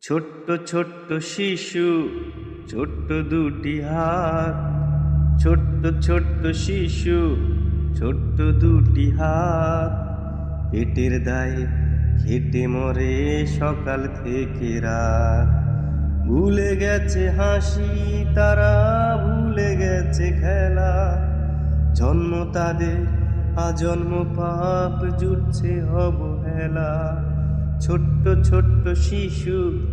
ছোট্ট ছোট্ট শিশু, ছোট্ট দুটি হাত। ছোট্ট ছোট্ট শিশু, ছোট্ট দুটি হাত। পেটের দায়ে খেটে মরে সকাল থেকে রাত। ভুলে গেছে হাসি তারা, ভুলে গেছে খেলা। জন্ম তাদের আজন্ম পাপ, জুটছে অবহেলা। ছোট্ট ছোট্ট শিশু,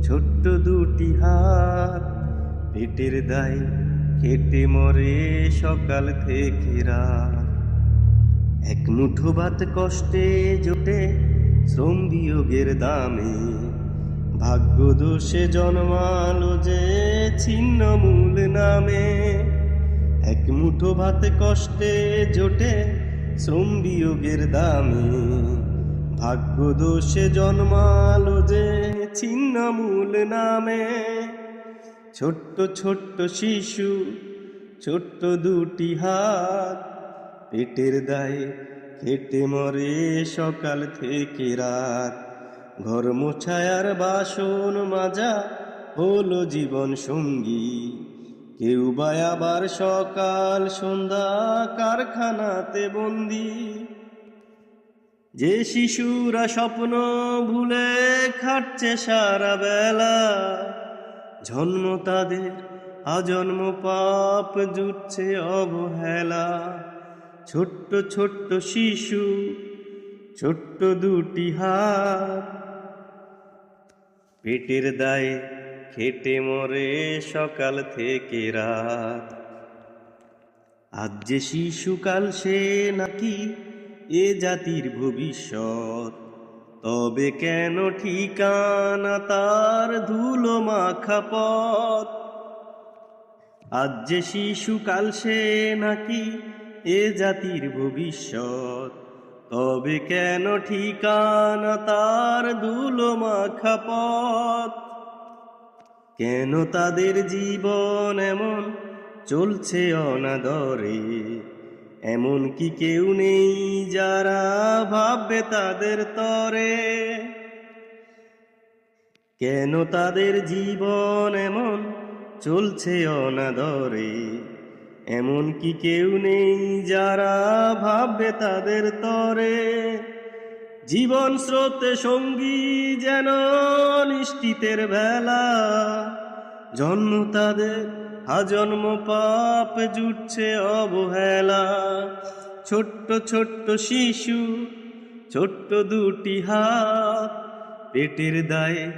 ছোট্ট দুটি হাত। পেটের দায়ে খেটে মরে সকাল থেকে রাত। এক মুঠো ভাত কষ্টে জোটে শ্রম বিয়োগের দামে। ভাগ্য দোষে জন্মালো যে ছিন্নমূল নামে। এক মুঠো ভাত কষ্টে জোটে শ্রম বিয়োগের দামে। ভাগ্য দোষে জন্মালো যে ছিন্নমূল নামে। ছোট্ট ছোট্ট শিশু, ছোট্ট দুটি হাত। পেটের দায়ে খেটে মরে সকাল থেকে রাত। ঘর মোছায়ার বাসন মাজা হলো জীবন সঙ্গী। কেউ বা আবার সকাল সন্ধ্যা কারখানাতে বন্দি। যে শিশুরা স্বপ্ন ভুলে খাটছে সারা বেলা। জন্ম তাদের আজন্ম পাপ, জুটছে অবহেলা। ছোট্ট ছোট্ট শিশু, ছোট্ট দুটি হাত। পেটের দায়ে খেটে মরে সকাল থেকে রাত। আজ যে শিশুকাল সে নাকি এ জাতির ভবিষ্যৎ। তবে কেন ঠিকানা তার ধুলো মাখা পথ। আজ যে শিশুকাল সে নাকি এ জাতির ভবিষ্যৎ। তবে কেন ঠিকানা তার ধুলো মাখা পথ। কেন তাদের জীবন এমন চলছে অনাদরে। এমন কি কেউ নেই যারা ভাববে তাদের তরে। কেন তাদের জীবন এমন চলছে অনাদরে। এমন কি কেউ নেই যারা ভাববে তাদের তরে। জীবন স্রোতে সঙ্গী যেন নিশ্চিতের ভেলা। জন্ম তাদের আজন্ম পাপ, জুটছে অবহেলা। ছোট্ট ছোট্ট শিশু, ছোট্ট দুটি হাত। পেটের দায়ে